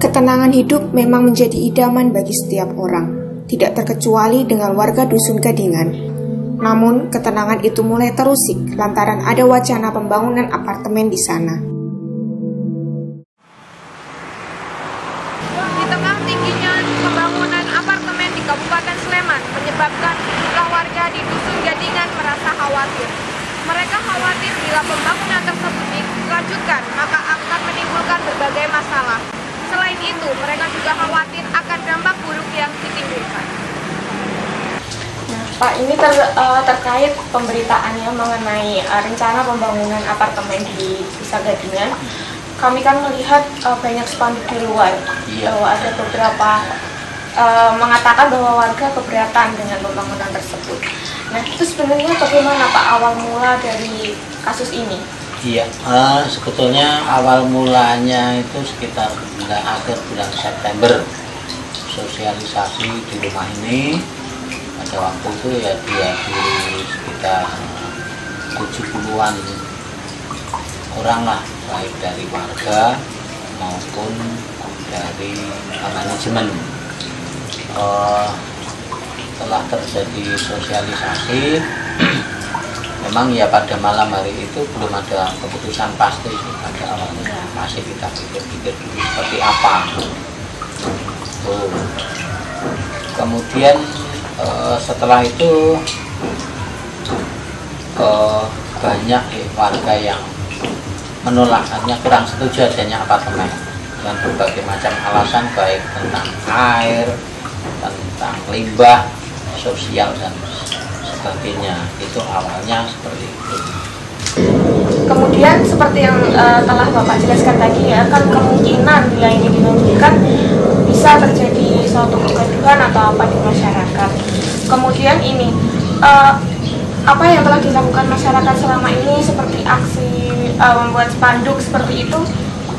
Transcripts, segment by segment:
Ketenangan hidup memang menjadi idaman bagi setiap orang, tidak terkecuali dengan warga Dusun Gadingan. Namun, ketenangan itu mulai terusik lantaran ada wacana pembangunan apartemen di sana. Di tengah tingginya pembangunan apartemen di Kabupaten Sleman menyebabkan sejumlah warga di Dusun Gadingan merasa khawatir. Mereka khawatir bila pembangunan tersebut dilanjutkan, maka akan menimbulkan berbagai masalah. Selain itu, mereka juga khawatir akan dampak buruk yang ditimbulkan. Nah, Pak, ini terkait pemberitaannya mengenai rencana pembangunan apartemen di Desa Gadingan. Kami kan melihat banyak spanduk di luar, bahwa ada beberapa mengatakan bahwa warga keberatan dengan pembangunan tersebut. Nah, itu sebenarnya bagaimana Pak awal mula dari kasus ini? Iya, sebetulnya awal mulanya itu sekitar akhir bulan September, sosialisasi di rumah ini. Pada waktu itu ya dihadiri sekitar 70-an orang lah, baik dari warga maupun dari manajemen. Setelah terjadi sosialisasi, memang ya pada malam hari itu belum ada keputusan pasti pada awalnya, masih kita pikir-pikir dulu seperti apa. Kemudian setelah itu banyak warga yang menolak, artinya kurang setuju adanya apartemen dengan berbagai macam alasan, baik tentang air, tentang limbah, sosial dan sebagainya. Itu awalnya seperti itu. Kemudian seperti yang telah Bapak jelaskan tadi ya, kan kemungkinan bila ini dilanjutkan bisa terjadi suatu kegaduhan atau apa di masyarakat. Kemudian ini apa yang telah dilakukan masyarakat selama ini seperti aksi membuat spanduk seperti itu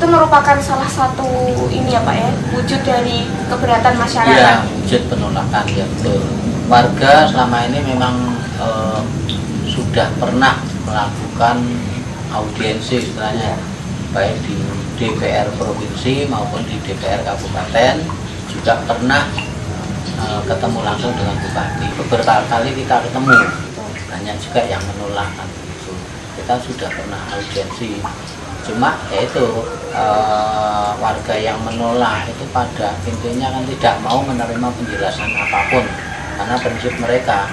merupakan salah satu ini ya Pak ya, wujud dari keberatan masyarakat. Iya, wujud penolakan ya, betul. Warga selama ini memang sudah pernah melakukan audiensi istilahnya, baik di DPR provinsi maupun di DPR kabupaten, juga pernah ketemu langsung dengan bupati. Beberapa kali kita ketemu, banyak juga yang menolak kan itu. Kita sudah pernah audiensi, cuma yaitu warga yang menolak itu pada intinya kan tidak mau menerima penjelasan apapun, karena prinsip mereka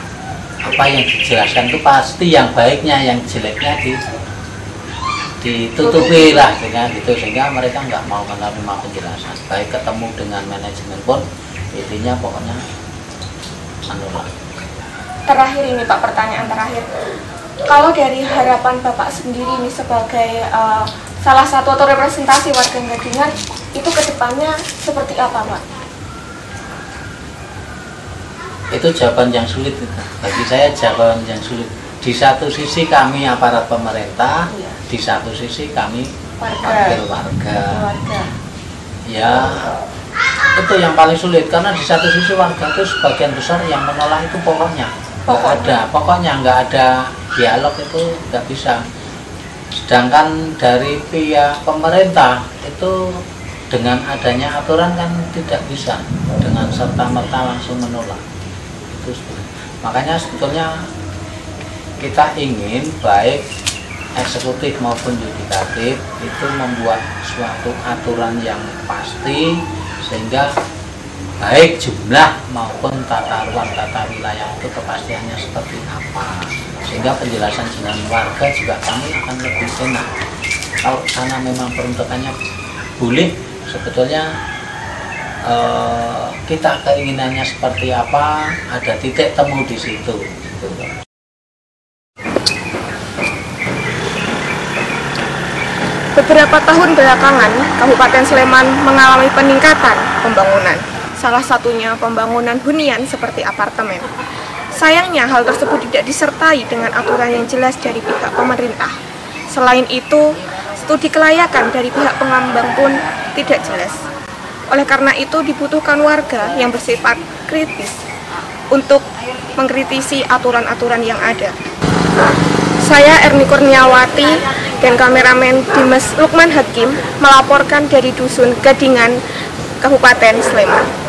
apa yang dijelaskan itu pasti yang baiknya, yang jeleknya ditutupi lah, sehingga mereka nggak mau menerima penjelasan. Baik ketemu dengan manajemen pun intinya pokoknya menolak. Terakhir ini Pak, pertanyaan terakhir, kalau dari harapan Bapak sendiri ini sebagai salah satu atau representasi warga Gadingan, itu kedepannya seperti apa Pak? Itu jawaban yang sulit, bagi saya jawaban yang sulit. Di satu sisi kami aparat pemerintah, di satu sisi kami wakil warga. Ya, itu yang paling sulit, karena di satu sisi warga itu sebagian besar yang menolak itu pokoknya nggak ada dialog, itu nggak bisa. Sedangkan dari pihak pemerintah itu dengan adanya aturan kan tidak bisa dengan serta-merta langsung menolak. Makanya sebetulnya kita ingin baik eksekutif maupun yudikatif itu membuat suatu aturan yang pasti, sehingga baik jumlah maupun tata ruang, tata wilayah itu kepastiannya seperti apa, sehingga penjelasan dengan warga juga kami akan lebih enak. Kalau sana memang peruntukannya boleh, sebetulnya kita keinginannya seperti apa, ada titik temu di situ. Beberapa tahun belakangan, Kabupaten Sleman mengalami peningkatan pembangunan. Salah satunya pembangunan hunian seperti apartemen. Sayangnya hal tersebut tidak disertai dengan aturan yang jelas dari pihak pemerintah. Selain itu, studi kelayakan dari pihak pengembang pun tidak jelas. Oleh karena itu dibutuhkan warga yang bersifat kritis untuk mengkritisi aturan-aturan yang ada. Saya Erni Kurniawati dan kameramen Dimas Lukman Hakim melaporkan dari Dusun Gadingan, Kabupaten Sleman.